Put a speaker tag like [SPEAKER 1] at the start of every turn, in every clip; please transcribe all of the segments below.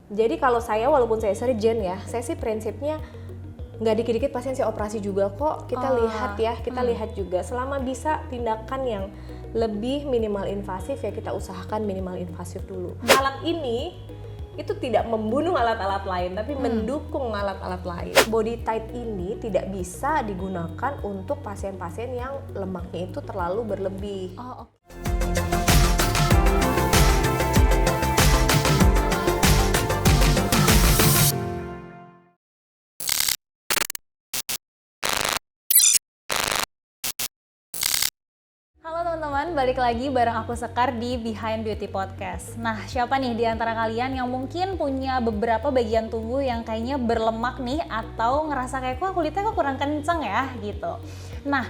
[SPEAKER 1] Jadi kalau saya, walaupun saya surgeon ya, saya sih prinsipnya nggak dikit-dikit pasien saya operasi juga kok. Kita lihat juga. Selama bisa tindakan yang lebih minimal invasif ya kita usahakan minimal invasif dulu. Alat ini itu tidak membunuh alat-alat lain, tapi mendukung alat-alat lain. Body tight ini tidak bisa digunakan untuk pasien-pasien yang lemaknya itu terlalu berlebih.
[SPEAKER 2] Halo teman-teman, balik lagi bareng aku Sekar di Behind Beauty Podcast. Nah, siapa nih di antara kalian yang mungkin punya beberapa bagian tubuh yang kayaknya berlemak nih atau ngerasa kayak kulitnya kok kurang kenceng ya gitu. Nah,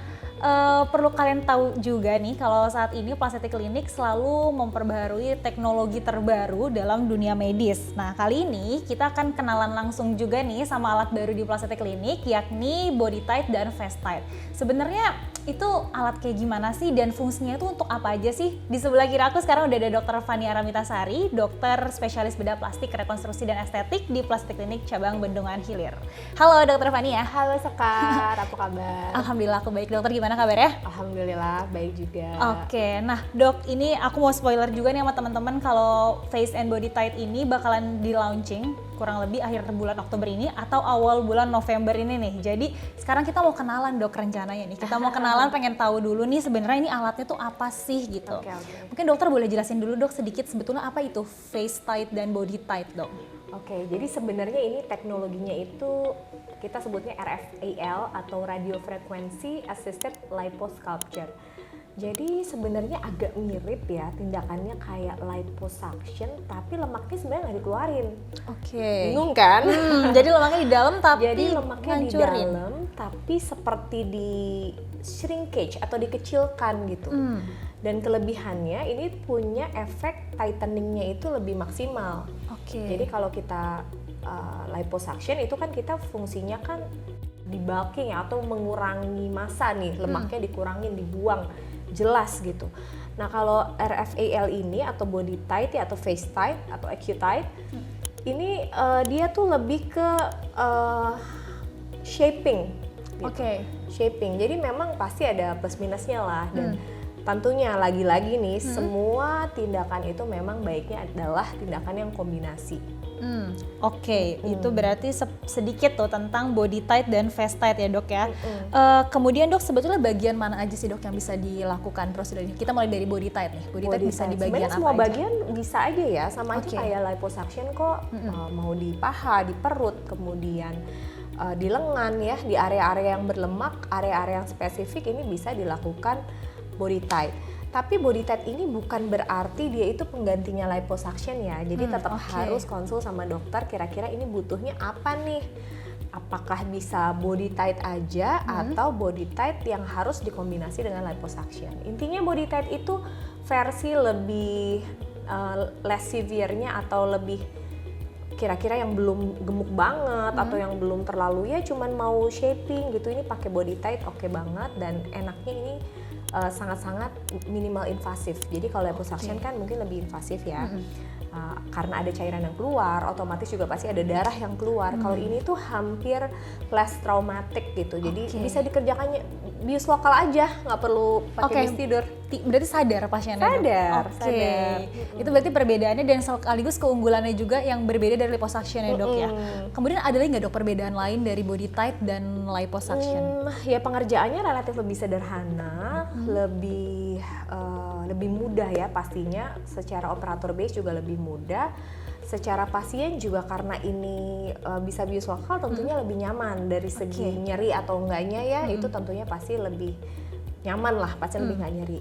[SPEAKER 2] perlu kalian tahu juga nih kalau saat ini Plastik Klinik selalu memperbaharui teknologi terbaru dalam dunia medis. Nah, kali ini kita akan kenalan langsung juga nih sama alat baru di Plastik Klinik, yakni Body Tight dan Face Tight. Sebenarnya itu alat kayak gimana sih dan fungsinya itu untuk apa aja sih? Di sebelah kiri aku sekarang udah ada Dr. Fania Ramitasari, dokter spesialis bedah plastik, rekonstruksi dan estetik di Plastik Klinik cabang Bendungan Hilir. Halo Dr. Fania.
[SPEAKER 1] Halo Sekar, apa kabar?
[SPEAKER 2] Alhamdulillah aku baik. Dokter gimana kabarnya?
[SPEAKER 1] Alhamdulillah baik juga.
[SPEAKER 2] Oke, nah dok, ini aku mau spoiler juga nih sama teman-teman kalau Face and Body Tight ini bakalan di launching kurang lebih akhir bulan Oktober ini atau awal bulan November ini nih. Jadi sekarang kita mau kenalan dok rencananya nih. Kita mau kenalan, pengen tahu dulu nih sebenarnya ini alatnya tuh apa sih gitu.
[SPEAKER 1] Oke.
[SPEAKER 2] Mungkin dokter boleh jelasin dulu dok sedikit sebetulnya apa itu Face Tight dan Body Tight dok?
[SPEAKER 1] Oke, jadi sebenarnya ini teknologinya itu kita sebutnya RFAL atau Radio Frequency Assisted Liposculpture. Jadi sebenarnya agak mirip ya tindakannya kayak liposuction, tapi lemaknya sebenarnya nggak dikeluarin.
[SPEAKER 2] Oke.
[SPEAKER 1] Bingung kan?
[SPEAKER 2] Jadi lemaknya di dalam tapi
[SPEAKER 1] Jadi lemaknya
[SPEAKER 2] ngancurin.
[SPEAKER 1] di dalam tapi seperti di shrinkage atau dikecilkan gitu. Dan kelebihannya ini punya efek tightening-nya itu lebih maksimal.
[SPEAKER 2] Oke.
[SPEAKER 1] Jadi kalau kita liposuction itu kan kita fungsinya kan debulking ya, atau mengurangi massa nih, lemaknya dikurangin, dibuang, jelas gitu. Nah kalau RFAL ini atau body tight ya, atau face tight atau acute tight, ini dia tuh lebih ke shaping gitu.
[SPEAKER 2] Oke.
[SPEAKER 1] Shaping, jadi memang pasti ada plus minusnya lah. Dan tentunya lagi-lagi nih semua tindakan itu memang baiknya adalah tindakan yang kombinasi.
[SPEAKER 2] Oke, itu berarti sedikit tuh tentang body tight dan face tight ya dok ya. Kemudian dok, sebetulnya bagian mana aja sih dok yang bisa dilakukan prosedur ini? Kita mulai dari body tight nih. Body tight bisa di bagian
[SPEAKER 1] Sebenarnya
[SPEAKER 2] apa
[SPEAKER 1] semua
[SPEAKER 2] aja?
[SPEAKER 1] bagian bisa aja ya, sama aja kayak liposuction kok. Mau di paha, di perut, kemudian di lengan ya, di area-area yang berlemak, area-area yang spesifik ini bisa dilakukan body tight. Tapi body tight ini bukan berarti dia itu penggantinya liposuction ya. Jadi tetap harus konsul sama dokter, kira-kira ini butuhnya apa nih? Apakah bisa body tight aja atau body tight yang harus dikombinasi dengan liposuction. Intinya body tight itu versi lebih less severe-nya atau lebih kira-kira yang belum gemuk banget atau yang belum terlalu ya cuman mau shaping gitu, ini pakai body tight oke banget. Dan enaknya ini sangat-sangat minimal invasif. Jadi kalau liposuction kan mungkin lebih invasif ya. Karena ada cairan yang keluar, otomatis juga pasti ada darah yang keluar. Kalau ini tuh hampir less traumatic gitu. Jadi bisa dikerjakannya bius lokal aja, nggak perlu pakai bius tidur.
[SPEAKER 2] Berarti sadar pasiennya?
[SPEAKER 1] Sadar.
[SPEAKER 2] Itu berarti perbedaannya dan sekaligus keunggulannya juga yang berbeda dari liposuction ya dok ya. Kemudian ada lagi nggak dok perbedaan lain dari body tight dan liposuction?
[SPEAKER 1] Ya pengerjaannya relatif lebih sederhana, lebih mudah ya pastinya. Secara operator base juga lebih mudah. Secara pasien juga karena ini bisa bius lokal tentunya lebih nyaman dari segi nyeri atau enggaknya ya. Itu tentunya pasti lebih nyaman lah, pasien lebih nggak nyeri.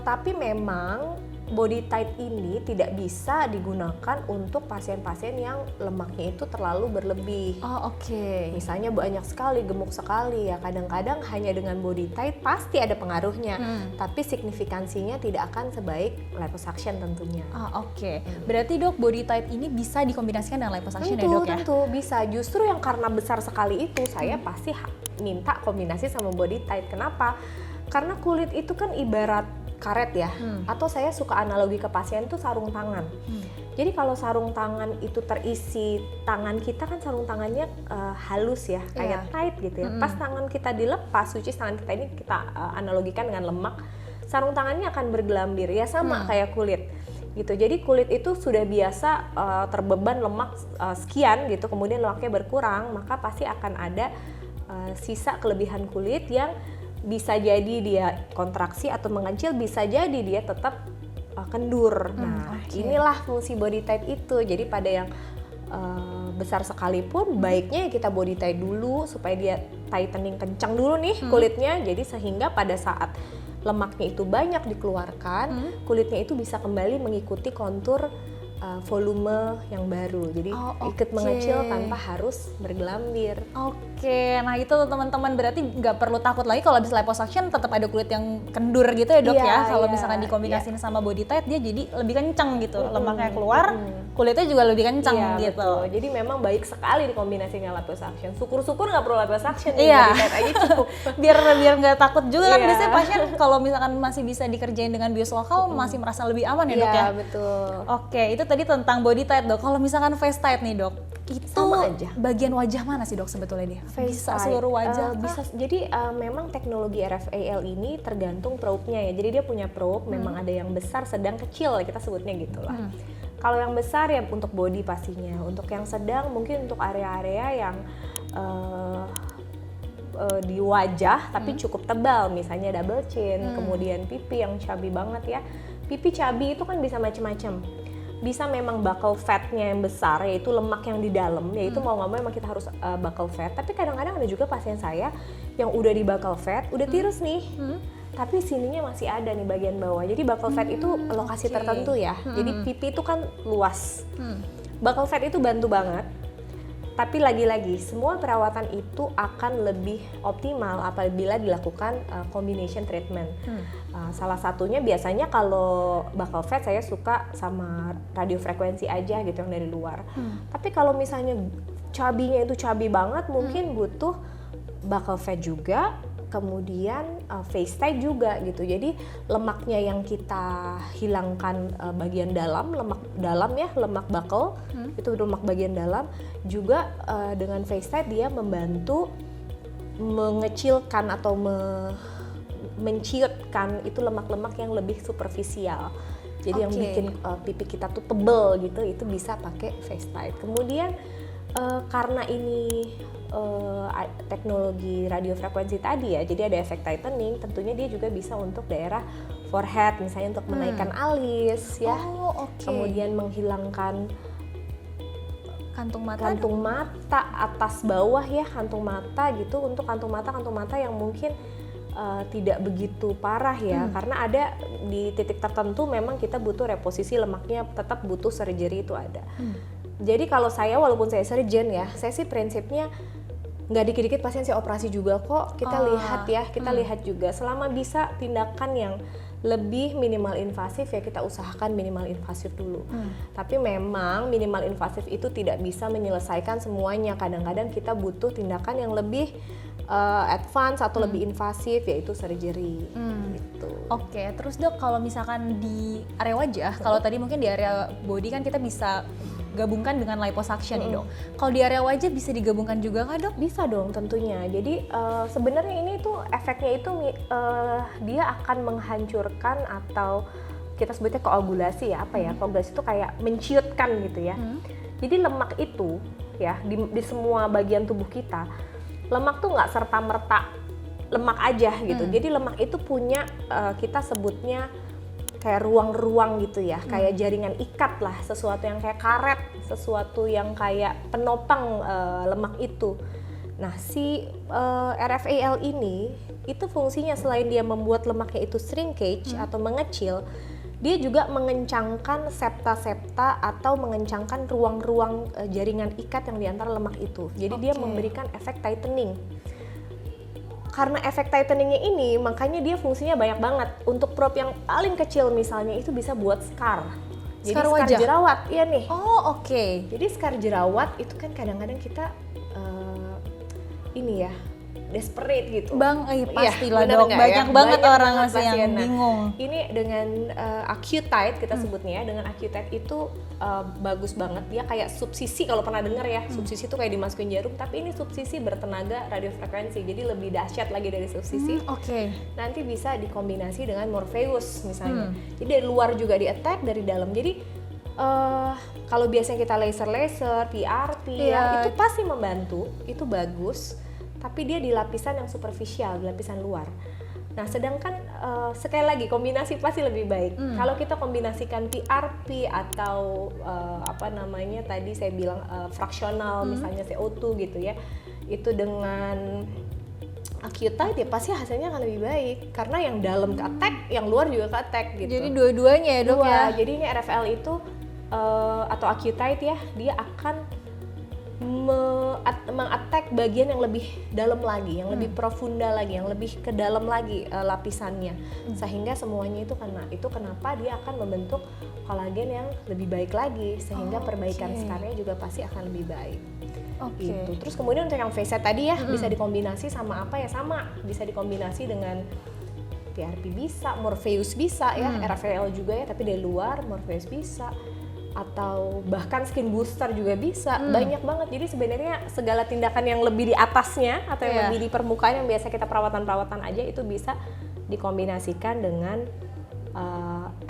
[SPEAKER 1] Tapi memang body tight ini tidak bisa digunakan untuk pasien-pasien yang lemaknya itu terlalu berlebih. Misalnya banyak sekali, gemuk sekali ya, kadang-kadang hanya dengan body tight pasti ada pengaruhnya, tapi signifikansinya tidak akan sebaik liposuction tentunya.
[SPEAKER 2] Berarti dok, body tight ini bisa dikombinasikan dengan liposuction ya dok ya?
[SPEAKER 1] Tentu bisa, justru yang karena besar sekali itu saya pasti minta kombinasi sama body tight. Kenapa? Karena kulit itu kan ibarat karet ya, atau saya suka analogi ke pasien itu sarung tangan. Jadi kalau sarung tangan itu terisi, tangan kita kan sarung tangannya halus ya, kayak tight gitu ya. Pas tangan kita dilepas, which is tangan kita ini kita analogikan dengan lemak, sarung tangannya akan bergelambir ya, sama kayak kulit gitu. Jadi kulit itu sudah biasa terbeban lemak sekian gitu, kemudian lemaknya berkurang, maka pasti akan ada sisa kelebihan kulit yang bisa jadi dia kontraksi atau mengecil, bisa jadi dia tetap kendur. Nah, inilah fungsi body tight itu. Jadi pada yang besar sekalipun, baiknya kita body tight dulu supaya dia tightening kencang dulu nih kulitnya. Jadi sehingga pada saat lemaknya itu banyak dikeluarkan, kulitnya itu bisa kembali mengikuti kontur volume yang baru. Jadi ikut mengecil tanpa harus bergelambir.
[SPEAKER 2] Oke, nah itu teman-teman berarti nggak perlu takut lagi kalau habis liposuction tetap ada kulit yang kendur gitu ya dok ya. Kalau misalkan dikombinasiin sama body tight dia jadi lebih kencang gitu, lemaknya keluar, kulitnya juga lebih kencang gitu.
[SPEAKER 1] Betul. Jadi memang baik sekali dikombinasiin dengan liposuction. Syukur-syukur nggak perlu liposuction, body tight aja cukup.
[SPEAKER 2] biar nggak takut juga kan. Biasanya pasien kalau misalkan masih bisa dikerjain dengan bius lokal masih merasa lebih aman ya dok ya.
[SPEAKER 1] Iya betul.
[SPEAKER 2] Oke, itu tadi tentang body tight dok. Kalau misalkan face tight nih dok, itu
[SPEAKER 1] sama aja.
[SPEAKER 2] bagian wajah mana sih dok sebetulnya dia? Bisa seluruh wajah
[SPEAKER 1] bisa. Jadi memang teknologi RFAL ini tergantung probe-nya ya. Jadi dia punya probe, memang ada yang besar, sedang, kecil, kita sebutnya gitu lah. Kalau yang besar ya untuk body pastinya. Untuk yang sedang mungkin untuk area-area yang di wajah tapi cukup tebal, misalnya double chin, kemudian pipi yang chubby banget ya. Pipi chubby itu kan bisa macam-macam. Bisa memang buccal fatnya yang besar, yaitu lemak yang di dalam, yaitu mau nggak mau memang kita harus buccal fat. Tapi kadang-kadang ada juga pasien saya yang udah di buccal fat, udah tirus nih, tapi sininya masih ada nih bagian bawah. Jadi buccal fat itu lokasi tertentu ya. Jadi pipi itu kan luas. Buccal fat itu bantu banget. Tapi lagi-lagi semua perawatan itu akan lebih optimal apabila dilakukan combination treatment. Salah satunya biasanya kalau buccal fat saya suka sama radiofrekuensi aja gitu yang dari luar. Tapi kalau misalnya chubby-nya itu chubby banget, mungkin butuh buccal fat juga, kemudian face tight juga gitu. Jadi lemaknya yang kita hilangkan bagian dalam, lemak dalam ya, lemak buccal, itu lemak bagian dalam, juga dengan face tight dia membantu mengecilkan atau menciutkan itu lemak-lemak yang lebih superficial. Jadi yang bikin pipi kita tuh tebel gitu, itu bisa pakai face tight. Kemudian karena ini teknologi radiofrekuensi tadi ya, jadi ada efek tightening, tentunya dia juga bisa untuk daerah forehead, misalnya untuk menaikkan alis ya, kemudian menghilangkan kantung mata atas bawah ya, kantung mata gitu, untuk kantung mata yang mungkin tidak begitu parah ya, karena ada di titik tertentu memang kita butuh reposisi lemaknya, tetap butuh surgery itu ada. Jadi kalau saya, walaupun saya surgeon ya, saya sih prinsipnya nggak dikit-dikit pasien saya operasi juga kok, kita lihat ya, kita lihat juga selama bisa tindakan yang lebih minimal invasif ya kita usahakan minimal invasif dulu. Tapi memang minimal invasif itu tidak bisa menyelesaikan semuanya, kadang-kadang kita butuh tindakan yang lebih advance atau lebih invasif, yaitu surgery gitu.
[SPEAKER 2] Oke, terus dok kalau misalkan di area wajah, kalau tadi mungkin di area body kan kita bisa gabungkan dengan liposuction nih dok. Kalau di area wajah bisa digabungkan juga nggak dok?
[SPEAKER 1] Bisa dong tentunya. Jadi sebenarnya ini tuh efeknya itu dia akan menghancurkan atau kita sebutnya koagulasi ya, apa ya? Koagulasi itu kayak menciutkan gitu ya. Jadi lemak itu ya di semua bagian tubuh kita, lemak tuh nggak serta-merta lemak aja gitu. Jadi lemak itu punya kita sebutnya kayak ruang-ruang gitu ya, kayak jaringan ikat lah, sesuatu yang kayak karet, sesuatu yang kayak penopang lemak itu. Nah si RFAL ini itu fungsinya selain dia membuat lemaknya itu shrinkage atau mengecil, dia juga mengencangkan septa-septa atau mengencangkan ruang-ruang jaringan ikat yang diantara lemak itu. Jadi dia memberikan efek tightening. Karena efek tighteningnya ini, makanya dia fungsinya banyak banget. Untuk probe yang paling kecil misalnya itu bisa buat scar. Jadi scar jerawat, iya nih.
[SPEAKER 2] Jadi
[SPEAKER 1] scar jerawat itu kan kadang-kadang kita ini ya, desperate gitu.
[SPEAKER 2] Pastilah
[SPEAKER 1] bener
[SPEAKER 2] dok,
[SPEAKER 1] nggak
[SPEAKER 2] banyak
[SPEAKER 1] ya?
[SPEAKER 2] banget
[SPEAKER 1] Banyak
[SPEAKER 2] orang
[SPEAKER 1] banget
[SPEAKER 2] masih yang
[SPEAKER 1] pasien. Nah,
[SPEAKER 2] bingung.
[SPEAKER 1] ini dengan Accutite kita sebutnya ya, dengan Accutite itu bagus banget. Dia kayak subsisi, kalau pernah dengar ya, subsisi itu kayak dimasukin jarum, tapi ini subsisi bertenaga radiofrekuensi, jadi lebih dahsyat lagi dari subsisi. Nanti bisa dikombinasi dengan Morpheus misalnya. Jadi dari luar juga di attack, dari dalam. Jadi kalau biasanya kita laser, PRP ya, itu pasti membantu, itu bagus. Tapi dia di lapisan yang superficial, di lapisan luar. Nah, sedangkan sekali lagi kombinasi pasti lebih baik. Kalau kita kombinasikan PRP atau tadi saya bilang fraksional, misalnya CO2 gitu ya, itu dengan Accutite ya pasti hasilnya akan lebih baik, karena yang dalam ke attack, yang luar juga ke attack gitu.
[SPEAKER 2] Jadi dua-duanya ya dok ya.
[SPEAKER 1] Jadi ini RFL itu atau Accutite ya, dia akan meng-attack bagian yang lebih dalam lagi, yang lebih profunda lagi, yang lebih ke dalam lagi lapisannya, sehingga semuanya itu kena. Itu kenapa dia akan membentuk kolagen yang lebih baik lagi, sehingga perbaikan skarnya juga pasti akan lebih baik. Gitu. Terus kemudian untuk yang facet tadi ya, bisa dikombinasi sama apa ya, sama bisa dikombinasi dengan PRP bisa, Morpheus bisa ya, RFL juga ya, tapi dari luar Morpheus bisa, atau bahkan skin booster juga bisa. Banyak banget. Jadi sebenarnya segala tindakan yang lebih di atasnya atau yang lebih di permukaan yang biasa kita perawatan aja, itu bisa dikombinasikan dengan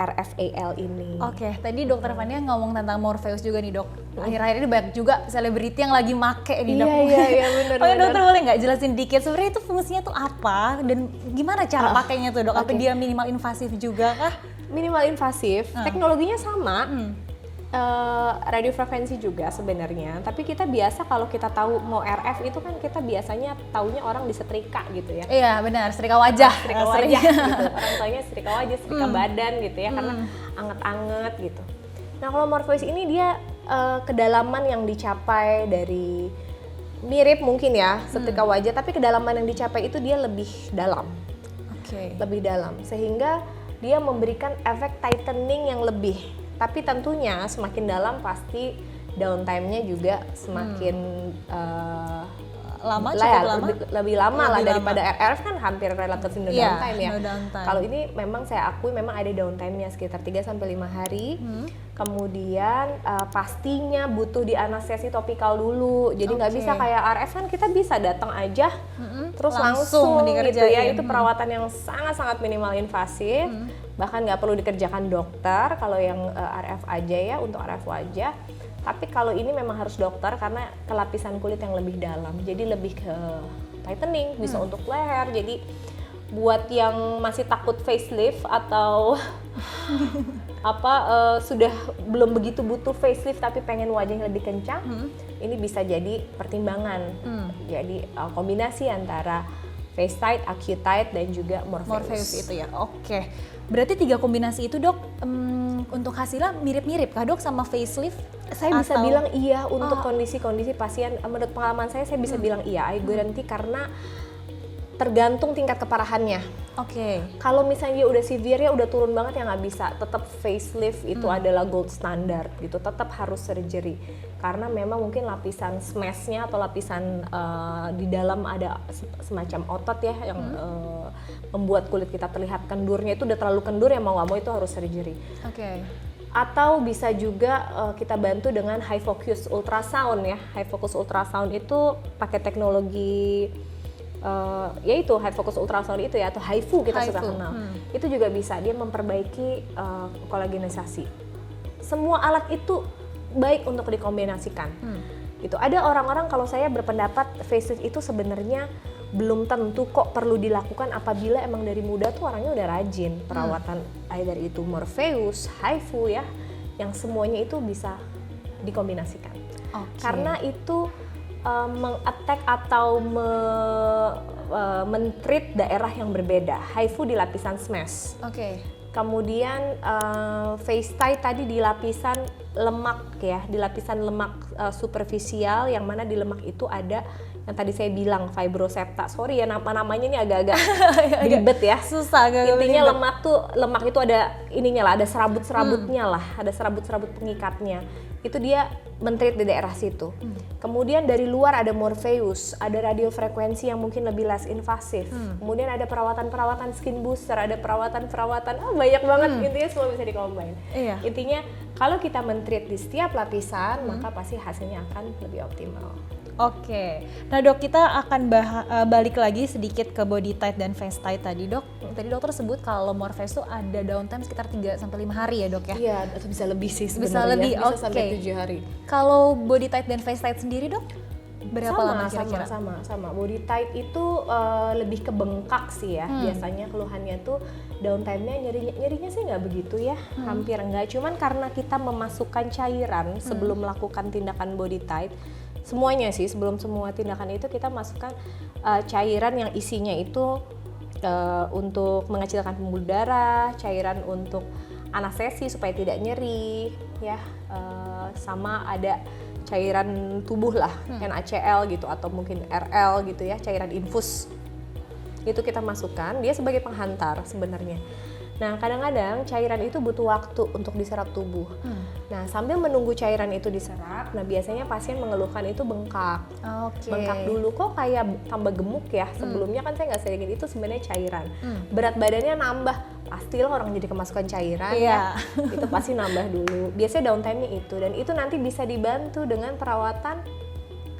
[SPEAKER 1] RFAL ini.
[SPEAKER 2] Tadi dokter Fania ngomong tentang Morpheus juga nih dok. Akhir-akhir ini banyak juga selebriti yang lagi make nih dok.
[SPEAKER 1] Iya benar.
[SPEAKER 2] Dokter boleh nggak jelasin dikit sebenarnya itu fungsinya tuh apa dan gimana cara pakainya tuh dok? Apa dia minimal invasif juga kah?
[SPEAKER 1] Minimal invasif, teknologinya sama. Radiofrekuensi juga sebenarnya, tapi kita biasa kalau kita tahu mau RF itu kan kita biasanya taunya orang disetrika gitu ya.
[SPEAKER 2] Iya benar, setrika wajah.
[SPEAKER 1] Setrika wajah gitu. Orang taunya setrika wajah, setrika badan gitu ya, karena anget-anget gitu. Nah kalau Morpheus ini dia kedalaman yang dicapai dari mirip mungkin ya setrika wajah, tapi kedalaman yang dicapai itu dia lebih dalam. Lebih dalam, sehingga dia memberikan efek tightening yang lebih. Tapi tentunya semakin dalam pasti downtime-nya juga semakin lebih lama lah daripada RF kan hampir relatif no downtime ya. Kalau ini memang saya akui memang ada downtime-nya sekitar 3-5 hari. Kemudian pastinya butuh di anestesi topikal dulu. Jadi nggak bisa kayak RF kan kita bisa datang aja terus langsung gitu ya. Itu perawatan yang sangat-sangat minimal invasif. Bahkan nggak perlu dikerjakan dokter kalau yang RF aja ya, untuk RF wajah. Tapi kalau ini memang harus dokter karena kelapisan kulit yang lebih dalam, jadi lebih ke tightening, bisa untuk leher. Jadi buat yang masih takut facelift atau sudah belum begitu butuh facelift tapi pengen wajahnya lebih kencang, ini bisa jadi pertimbangan. Jadi kombinasi antara FaceTite, Accutite, dan juga Morpheus
[SPEAKER 2] itu ya. Berarti 3 kombinasi itu dok, untuk hasilnya mirip-mirip kah dok sama facelift?
[SPEAKER 1] Saya bisa bilang iya untuk kondisi-kondisi pasien. Menurut pengalaman saya bisa bilang iya, I guarantee, karena tergantung tingkat keparahannya. Kalau misalnya dia udah severe ya udah turun banget ya nggak bisa. Tetap facelift itu adalah gold standard gitu. Tetap harus surgery karena memang mungkin lapisan smashnya atau lapisan di dalam ada semacam otot ya yang membuat kulit kita terlihat kendurnya itu udah terlalu kendur ya, mau nggak mau itu harus surgery. Atau bisa juga kita bantu dengan high focus ultrasound ya. High focus ultrasound itu pakai teknologi yaitu high focus ultrasound itu ya, atau HIFU kita suka kenal. Itu juga bisa, dia memperbaiki kolagenisasi. Semua alat itu baik untuk dikombinasikan. Gitu. Ada orang-orang kalau saya berpendapat facelift itu sebenarnya belum tentu kok perlu dilakukan apabila emang dari muda tuh orangnya udah rajin perawatan, either itu Morpheus, HIFU ya, yang semuanya itu bisa dikombinasikan. Karena itu meng-attack atau men-treat daerah yang berbeda. HIFU di lapisan smash. Kemudian FaceTite tadi di lapisan lemak ya, di lapisan lemak superficial, yang mana di lemak itu ada yang tadi saya bilang fibrosepta. Sorry ya, namanya ini agak-agak ribet ya.
[SPEAKER 2] Susah agak.
[SPEAKER 1] Intinya lemak itu ada ininya lah, ada serabut-serabutnya lah, ada serabut-serabut pengikatnya. Itu dia men-treat di daerah situ. Kemudian dari luar ada Morpheus, ada radiofrekuensi yang mungkin lebih less invasif. Kemudian ada perawatan-perawatan skin booster, ada perawatan-perawatan banyak banget, intinya semua bisa di-combine.
[SPEAKER 2] Iya.
[SPEAKER 1] Intinya kalau kita men-treat di setiap lapisan, maka pasti hasilnya akan lebih optimal.
[SPEAKER 2] Oke, nah dok, kita akan balik lagi sedikit ke body tight dan face tight tadi dok. Tadi dokter sebut kalau Morpheus itu ada downtime sekitar 3-5 hari ya dok ya?
[SPEAKER 1] Iya, atau bisa lebih sih sebenarnya.
[SPEAKER 2] Bisa lebih,
[SPEAKER 1] bisa
[SPEAKER 2] oke.
[SPEAKER 1] sampai 7 hari.
[SPEAKER 2] Kalau body tight dan face tight sendiri dok? Berapa lama kira-kira?
[SPEAKER 1] Sama. Body tight itu lebih ke bengkak sih ya. Biasanya keluhannya tuh downtime-nya nyerinya sih nggak begitu ya, hampir enggak. Cuman karena kita memasukkan cairan sebelum melakukan tindakan body tight, semuanya sih, sebelum semua tindakan itu kita masukkan cairan yang isinya itu untuk mengecilkan pembuluh darah, cairan untuk anestesi supaya tidak nyeri, ya, sama ada cairan tubuh lah, NaCl gitu atau mungkin RL gitu ya, cairan infus. Itu kita masukkan, dia sebagai penghantar sebenarnya. Nah, kadang-kadang cairan itu butuh waktu untuk diserap tubuh. Nah, sambil menunggu cairan itu diserap, nah biasanya pasien mengeluhkan itu bengkak. Bengkak dulu kok kayak tambah gemuk ya. Sebelumnya kan saya nggak sering, itu sebenarnya cairan. Berat badannya nambah, pastilah orang jadi kemasukan cairan ya. Itu pasti nambah dulu. Biasanya downtime-nya itu, dan itu nanti bisa dibantu dengan perawatan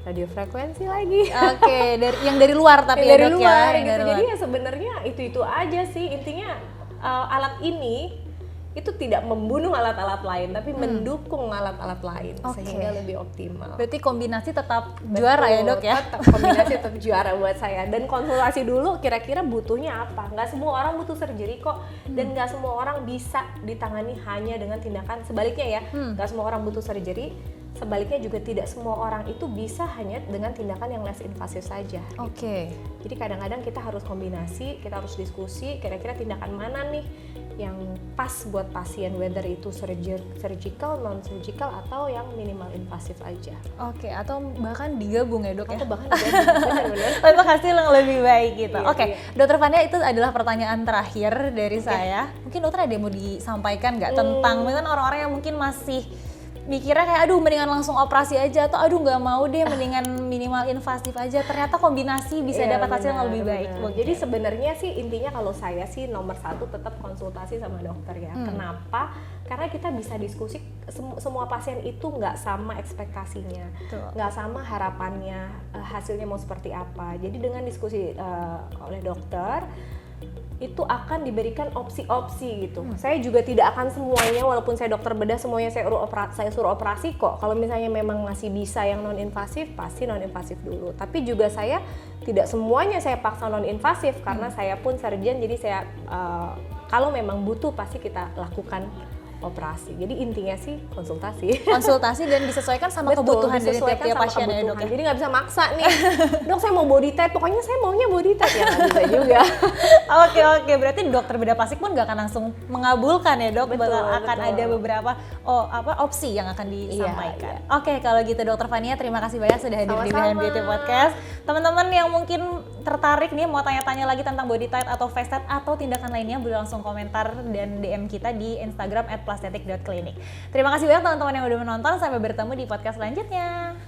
[SPEAKER 1] radiofrekuensi lagi.
[SPEAKER 2] Oke, yang dari luar tapi ya,
[SPEAKER 1] dari
[SPEAKER 2] dok,
[SPEAKER 1] luar
[SPEAKER 2] ya,
[SPEAKER 1] gitu.
[SPEAKER 2] dari
[SPEAKER 1] Jadi
[SPEAKER 2] luar.
[SPEAKER 1] ya sebenarnya itu aja sih intinya. Alat ini itu tidak membunuh alat-alat lain, tapi mendukung alat-alat lain sehingga lebih optimal.
[SPEAKER 2] Berarti kombinasi tetap juara ya dok ya?
[SPEAKER 1] Tetap kombinasi tetap juara buat saya. Dan konsultasi dulu kira-kira butuhnya apa. Nggak semua orang butuh surgery kok, dan nggak semua orang bisa ditangani hanya dengan tindakan. Sebaliknya ya, nggak semua orang butuh surgery. Sebaliknya juga tidak semua orang itu bisa hanya dengan tindakan yang less invasif saja.
[SPEAKER 2] Oke.
[SPEAKER 1] Jadi kadang-kadang kita harus kombinasi, kita harus diskusi kira-kira tindakan mana nih yang pas buat pasien, whether itu surgical, non-surgical, atau yang minimal invasif aja.
[SPEAKER 2] Oke, atau bahkan digabung ya dok ya?
[SPEAKER 1] Atau bahkan benar-benar.
[SPEAKER 2] Untuk hasil yang lebih baik gitu.
[SPEAKER 1] Iya,
[SPEAKER 2] Oke,
[SPEAKER 1] iya.
[SPEAKER 2] Dokter Fania, itu adalah pertanyaan terakhir dari saya. Mungkin dokter ada yang mau disampaikan nggak tentang mungkin orang-orang yang mungkin masih mikirnya kayak aduh mendingan langsung operasi aja, atau aduh nggak mau deh mendingan minimal invasif aja, ternyata kombinasi bisa dapat hasil yang lebih baik.
[SPEAKER 1] Jadi sebenarnya sih intinya kalau saya sih nomor 1 tetap konsultasi sama dokter ya. Kenapa? Karena kita bisa diskusi, semua pasien itu nggak sama ekspektasinya, nggak sama harapannya, hasilnya mau seperti apa. Jadi dengan diskusi oleh dokter itu akan diberikan opsi-opsi gitu. Saya juga tidak akan semuanya, walaupun saya dokter bedah, semuanya saya suruh operasi kok. Kalau misalnya memang masih bisa yang non-invasif, pasti non-invasif dulu. Tapi juga saya tidak semuanya saya paksa non-invasif, karena saya pun surgeon, jadi saya kalau memang butuh pasti kita lakukan operasi. Jadi intinya sih konsultasi.
[SPEAKER 2] Konsultasi dan disesuaikan sama kebutuhan dari tiap-tiap pasien ya dok ya.
[SPEAKER 1] Jadi nggak bisa maksa nih, dok saya mau body tight, pokoknya saya maunya body tight, ya nggak bisa juga.
[SPEAKER 2] Oke, berarti dokter bedah plastik pun nggak akan langsung mengabulkan ya dok, akan ada beberapa opsi yang akan disampaikan. Oke, kalau gitu Dokter Fania, terima kasih banyak sudah hadir di Behind Beauty Podcast. Teman-teman yang mungkin tertarik nih mau tanya-tanya lagi tentang body tight atau face tight atau tindakan lainnya, boleh langsung komentar dan DM kita di Instagram @plastetic.clinic. Terima kasih banyak teman-teman yang udah menonton, sampai bertemu di podcast selanjutnya.